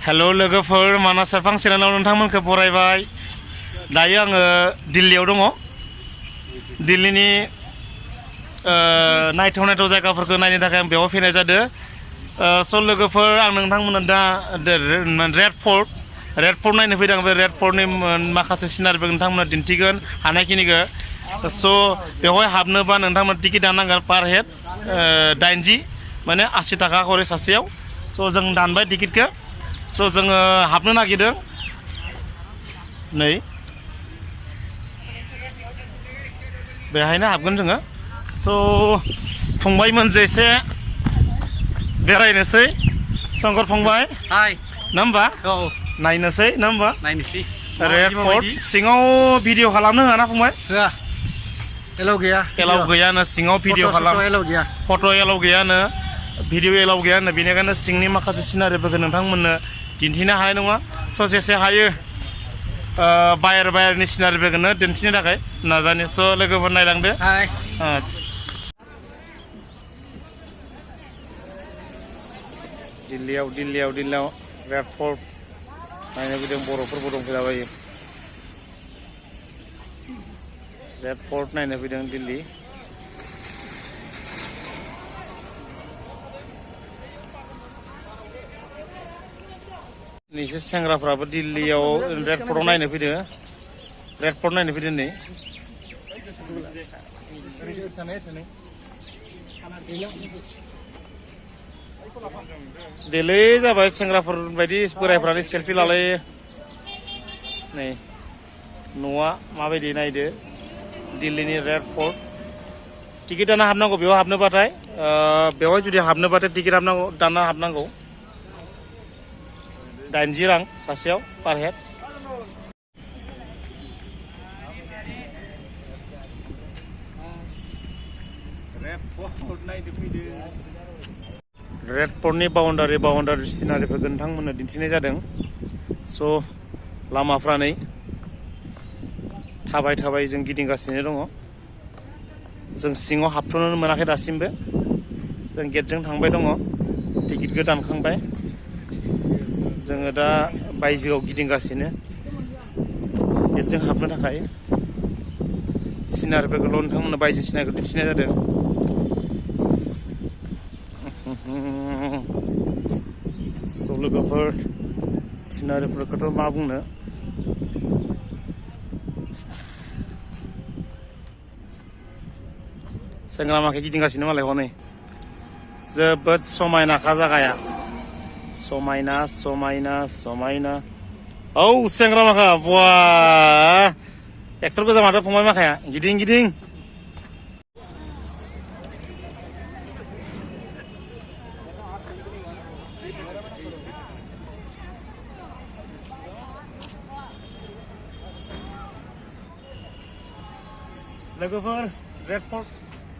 Hello लोगोफोर मानास सेरफां चेनेलाव नोंथांमोनखौ बरायबाय। दायो आङो दिल्लीयाव दङ। दिल्लीनि नायथाव नायथाव जायगाफोरखौ नायनो थाखाय आं बेयाव फैनाय जादों। स' लोगोफोर आं नोंथांमोननो दा रेड फर्ट नायनो फैदों। बे रेड फर्टनि माखासे सिनारिफोरखौ नोंथांमोननो दिन्थिगोन हानायखिनिखौ। स' बेवहाय हाबनोबा नोंथांमोन टिकेट दाननांगोन पार हेड 80 माने 80 थाखा खरि सासेयाव। स' जों दानबाय टिकेटखौ। स' जोङो हाबनो नागिरदों नै बेहायनो हाबगोन जोङो। स' फंबायमोनजों एसे बेरायनोसै शंकर फंबाय नङा होमबा नायनोसै नङा होमबा रेड फर्ट सिङाव भिडिअ खालामनो होआ ना फंबाय? होआ एलाव गैया। एलाव गैयानो सिङाव भिडिअ खालाम फट' एलाव गैयानो भिडिअ एलाव गैयानो। बेनिखायनो सिंनि माखासे सिनारिफोरखौ नोंथांमोननो दिन्थिनो हानाय नङा। स' जेसे हायो बाहेरनि सिनारिफोरखौनो दिन्थिनो थाखाय नाजानि। स' लोगोफोर नायलांदो। दिल्लीयाव रेड फर्ट नायनो फैदों। बर'फोरबो दंफैलाबायो। रेड फर्ट नायनो फैदों दिल्ली। नैसो सेंग्राफ्राबो दिल्लीयाव रेड फर्टआव नायनो फैदों। रेड फर्ट नायनो फैदों नै। देलै जाबाय सेंग्राफोर बायदि बोरायफ्रानो सेलफि लालायो। नै न'आ माबायदि नायदो दिल्लीनि रेड फर्ट। टिकेट दाना हाबनांगौ बेयाव हाबनोबाथाय। बेवहाय जुदि हाबनोबाथाय टिकेट दाना हाबनांगौ 80 रां सासेयाव पार हेड। रेड फर्टनि बाउन्डारि सिनारिफोरखौ नोंथांमोननो दिन्थिनाय जादों। स' लामाफ्रा नै थाबाय जों गिदिंगासिनो दङ। जों सिङाव हाबथ'नो मोनाखै दासिमबो। जों गेटजों थांबाय दङ। टिकेटखौ दानखांबाय। जोङो दा बायजोआव गिदिंगासिनो गेटजों हाबनो थाखाय। सिनारिफोरखौल' नोंथांमोननो बायजो सिनारिखौ दिन्थिनाय जादों। स' लोगोफोर सिनारिफोरखौथ' मा बुंनो। सेंग्रा माखाय गिदिंगासिनो मालाय हनै जोबोद समायनाखा जागाया। समायना औ सेंग्रा माखा बवा एक्टर गोजा माथो फंबाय माखाया गिदिं लोगोफोर रेड फर्ट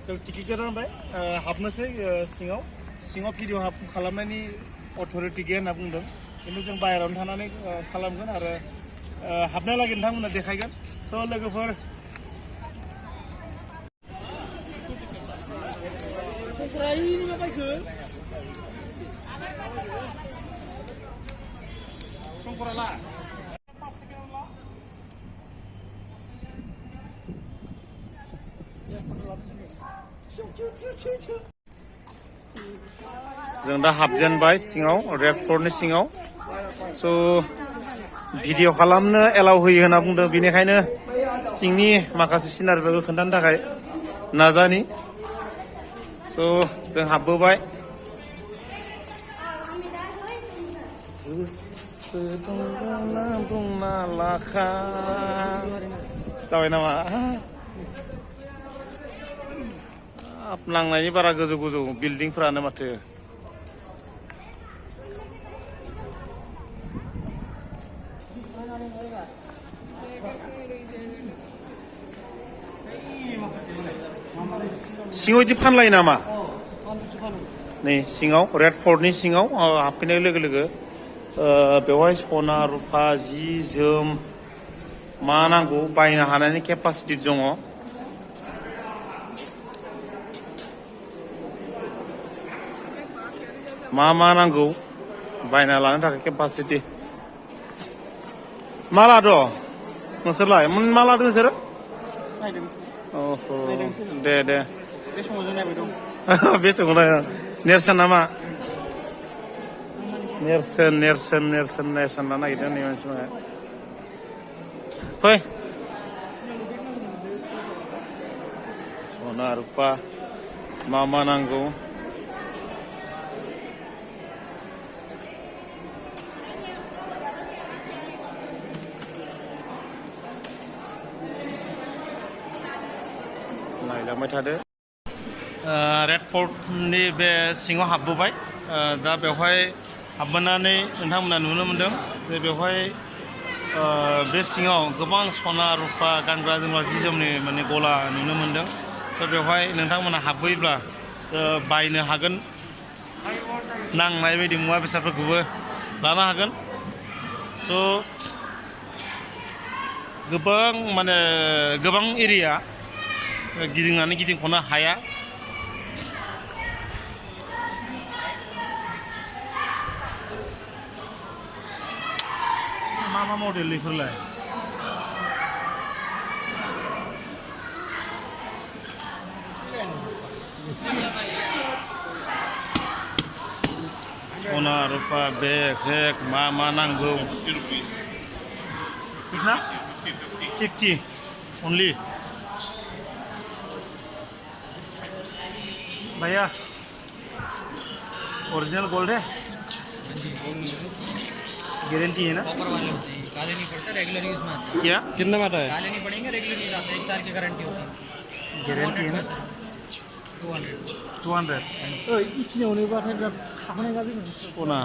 जों टिकेटखौ दानबाय। हाबनोसै सिङाव भिडिअ खालामनायनि अथ'रिटि गैया होनना बुंदों। खिन्थु जों बाहेरायावनो थानानै खालामगोन आरो हाबनायलागै नोंथांमोननो देखायगोन। स' लोगोफोर जों दा हाबजेनबाय सिङाव रेड फर्टनि सिङाव। स' भिडिअ खालामनो एलाउ होयो होनना बुंदों। बेनिखायनो सिंनि माखासे सिनारिफोरखौ खोन्थानो थाखाय नाजानि। स' जों हाबबोबाय। जाबाय नामा? नांनायनि बारा गोजौ बिल्डिंफ्रानो माथो। सिङाव बिदि फानलायो नामा? नै सिङाव रेड फर्टनि सिङाव हाबफैनाय लोगो लोगो बेवहाय सना रुफा जि जोम मा नांगौ बायनो हानायनि केपासिटि दङ। मा नांगौ बायना लानो थाखाय केपासिटि माला दं नोंसोरलाय माला दं नोंसोरो दे दे बे समाव जों नायबाय दं बे समाव नेरसोन नामा नेरसोन लानो नागिरदों नै मानसिफोरा फै सना रुपा मा नांगौ नायलांबाय थादो रेड फर्टनि बे सिङाव हाबबोबाय दा बेवहाय हाबबोनानै नोंथांमोना नुनो मोनदों जे बेवहाय बे सिङाव गोबां सना रुपा गानग्रा जोमग्रा जि जोमनि माने गला नुनो मोनदों स' बेवहाय नोंथांमोना हाबबोयोब्ला बायनो हागोन नांनाय बायदि मुवा बेसादफोरखौबो लानो हागोन स' गोबां एरिया गिदिंनानै गिदिंख'नो हाया मा मडेल बेफोरलाय सना रुपा बेग मा नांगौ 50 only भैया ओरिजिनल गोल्ड है गारंटी है ना काले नहीं पड़ता रेगुलर यूज में आता क्या कितना में आता है काले नहीं पड़ेंगे रेगुलर यूज आता है 1 साल की गारंटी होती है गारंटी है ना 200 इतने होने के बाद है जब खाने का भी सोना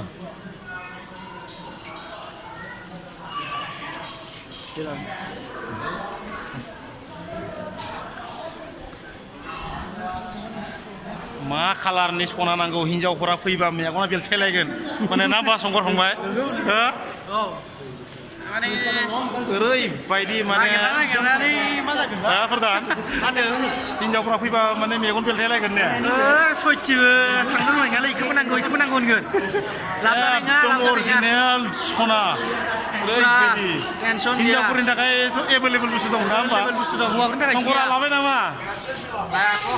मा खालारनि सना नांगौ हिनजावफोरा फैबा मेगना बेलथायलायगोन माने ना बासंगर फंबाय हो ओरैबायदि माने प्रधान हिनजावफ्रा फैबा माने मेगन बेलथायलायगोन ने सयथिबो थांनो नङालै इखौबो नांगौ होनगोन एकदम अरिजिनेल सना ओरैबायदि हिनजावफोरनि थाखाय एभेलेबल बुस्थु दं ना होमबा हौवाफोरनि थाखाय संकरा लाबाय नामा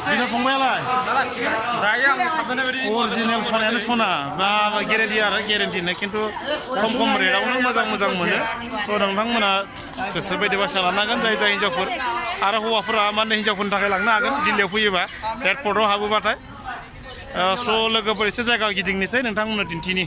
बिदा फंबायालाय अरिजिनेल सनायानो सना बा गेरेन्टि खिन्थु खम रेटआवनो मोजां मोनो स' नोंथांमोना गोसो बायदि बासिना लानांगोन जाय हिनजावफोर आरो हौवाफोरा माने हिनजावफोरनि थाखाय लांनो हागोन दिल्लीयाव फैयोबा रेड फर्टआव हाबोबाथाय स' लोगोफोर एसे जायगा गिदिंनोसै नोंथांमोननो दिन्थिनि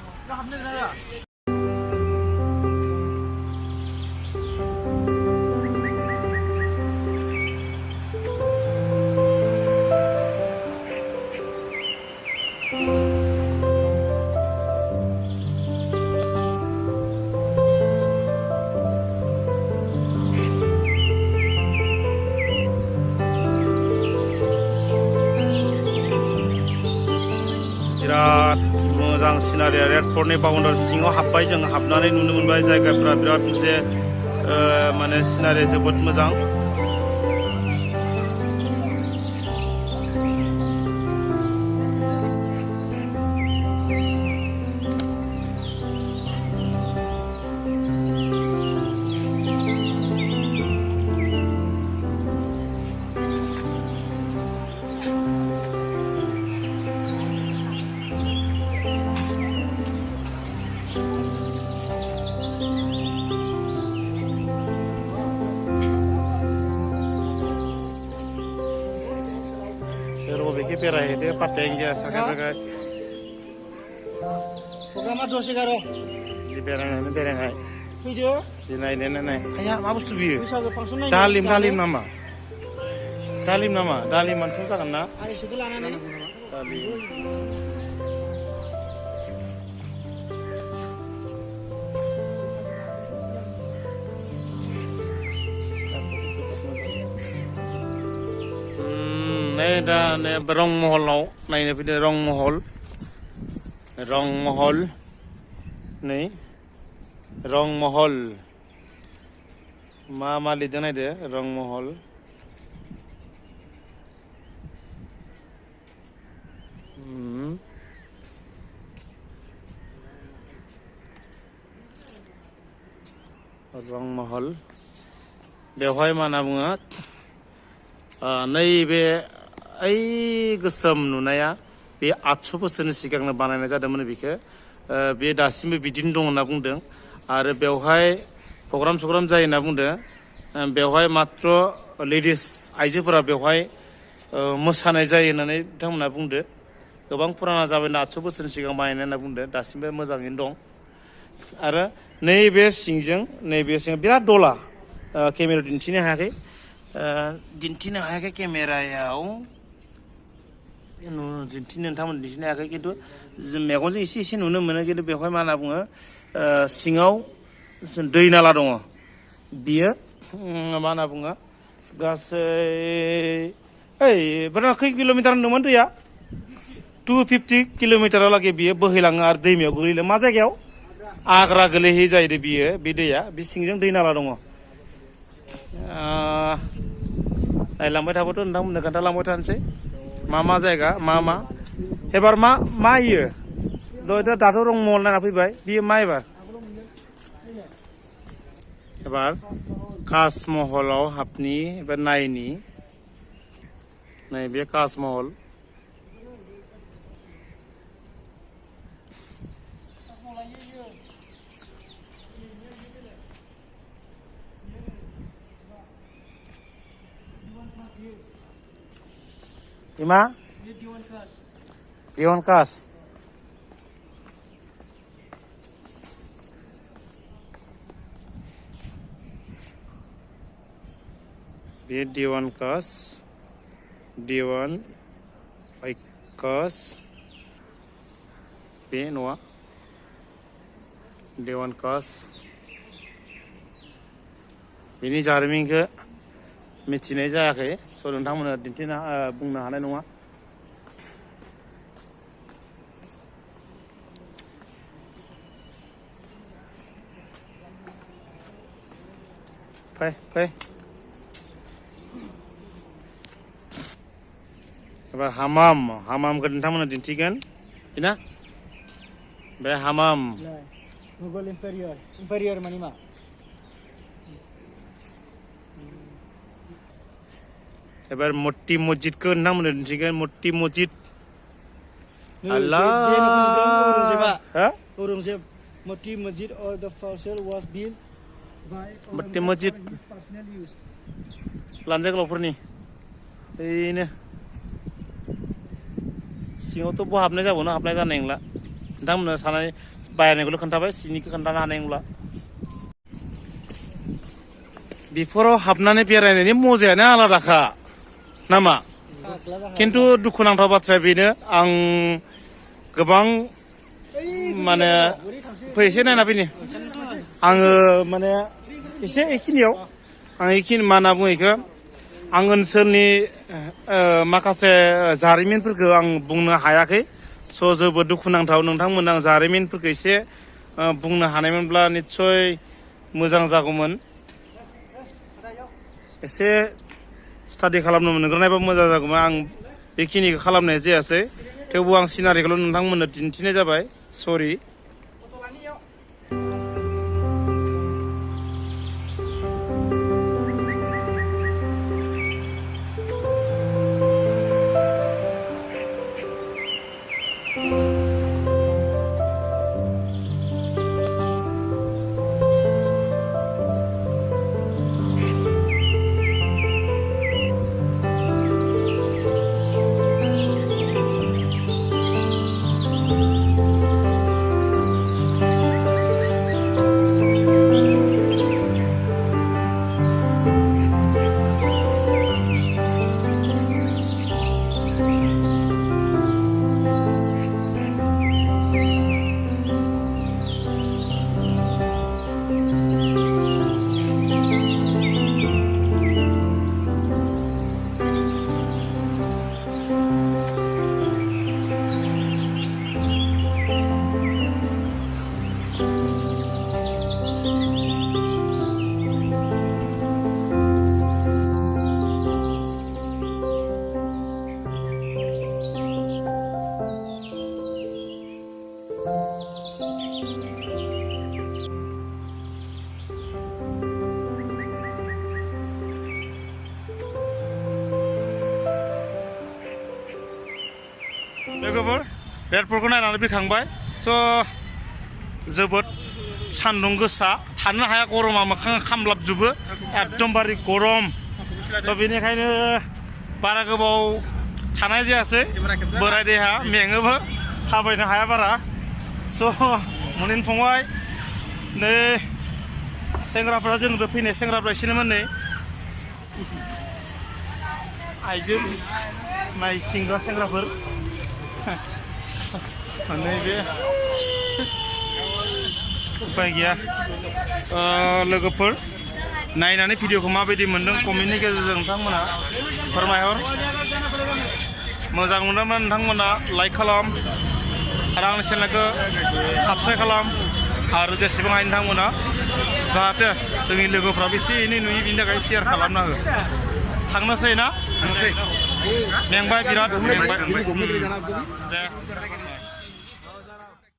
बिराद मोजां सिनारि रेड फर्टनि बाउन्डारि सिङाव हाबबाय जों हाबनानै नुनो मोनबाय जायगाफ्रा बिराद मोनसे माने सिनारि जोबोद मोजां Robeki perai dia patengnya sangat Programa 211 di berangai video sini ini kayak apa bustu biu bisa langsung naik dalim nama daliman susah kan nak hari sebelah nih dalim Này đã rong mohol nào này là phía rong mohol này rong mohol ma lihat này deh rong mohol सरबां महल बेवहाय मा होनना बुङो नैबे ओइ गोसोम नुनाया बे 800 बोसोरनि सिगांनो बानायनाय जादोंमोन बेखौ बे दासिमबो बिदिनो दं होनना बुंदों आरो बेवहाय प्रग्राम जायो होनना बुंदों बेवहाय मात्र लेडिस आइजोफोरा बेवहाय मोसानाय जायो होननानै बिथांमोनहा बुंदो गोबां फुराना जाबाय 800 बोसोरनि सिगां बानायनाय होनना बुंदो दासिमबो मोजाङैनो दं आरो नैबे सिंजों बिराद दला केमेरायाव दिन्थिनो हायाखै केमेरायाव नोंथांमोन दिन्थिनो हायाखै खिन्थु मेगनजों एसे नुनो मोनो खिन्थु बेवहाय मा होनना बुङो सिङाव दै नाला दङ बियो मा होनना बुङो गासै खै किल'मिटार होनदोंमोन दैया 250 किल'मिटारालागै बियो बोहैलाङो आरो दैमायाव गोग्लैयो मा जायगायाव आग्रा गोलैहैयो जाहैदों बियो बे दैया बे सिंजों दै नाला दङ नायलांबाय थाबाथ' नोंथांमोननो खोन्थालांबाय थानोसै मा जायगा मा एबार मा इयो दाथ' रं महल नायना फैबाय बियो मा एबार कासमहलाव हाबनि एबा नायनि नैबे कासमहल Ima? Dewan Kas. Be Dewan Kas. Dewan Kas. Be Noa. Dewan Kas. Bini जारिमिनखौ मिथिनाय जायाखै स' नोंथांमोना दिन्थिनो बुंनो हानाय नङा फै एबार हामामखौ नोंथांमोना दिन्थिगोन बेना बे हामाम मुगल इम्पेरियर माने मा एबार मोट्टी मस्जिदखौ नोंथांमोना दिन्थिगोन मोट्टी मस्जिद Allah Aurangzeb Motti Masjid or the fossil was built by Motti Masjid personal use लानजाय गोलावफोरनि ओरैनो सिङावथ' बहा हाबनाय जाबावनो हाबनाय जानाय नंला नोंथांमोना सानाय बाहेरनिखौल' खोन्थाबाय सिंनिखौ खोन्थानो हानाय नंला बेफोराव हाबनानै बेरायनायनि मजायानो आलादाखा नामा खिन्थु दुखुनांथाव बाथ्राया बेनो आं गोबां माने एसे नायना फैनि आङो माने एसे एखिनियाव मा होनना बुङो बेखौ आं ओनसोलनि माखासे जारिमिनफोरखौ आं बुंनो हायाखै स' जोबोद दुखुनांथाव नोंथांमोन आं जारिमिनफोरखौ एसे बुंनो हानायमोनब्ला निस्सय मोजां जागौमोन एसे स्टाडि खालामनो मोनग्रोनायबा मोजां जागौमोन आं बेखिनिखौ खालामनाय जायासै थेवबो आं सिनारिखौल' नोंथांमोननो दिन्थिनाय जाबाय सरि लोगोफोर रेड फर्टखौ नायनानै फैखांबाय स' जोबोद सान्दुं गोसा थानो हाया गरमा मोखां खामलाबजोबो एकदमबारे गरम थ' बेनिखायनो बारा गोबाव थानाय जायासै बोराय देहा मेङोबो थाबायनो हाया बारा स' मुनिन फंबाय नै सेंग्राफ्रा जोंनिफ्राय फैनाय सेंग्राफ्रा एसेनोमोन नै आइजो नायथिंग्रा सेंग्राफोर नैबे उपाय गैया लोगोफोर नायनानै भिडिअखौ माबायदि मोन्दों कमेन्टनि गेजेरजों नोंथांमोना फोरमायहर मोजां मोनोब्ला नोंथांमोना लाइक खालाम आरो आंनि चेनेलखौ साबस्क्राइब खालाम आरो जेसेबां हायो नोंथांमोना जाहाथे जोंनि लोगोफ्राबो एसे एनै नुयो बिनि थाखाय शेयार खालामना हो थांनोसै ना थांनोसै मेंबाय बिराद मेंबाय दे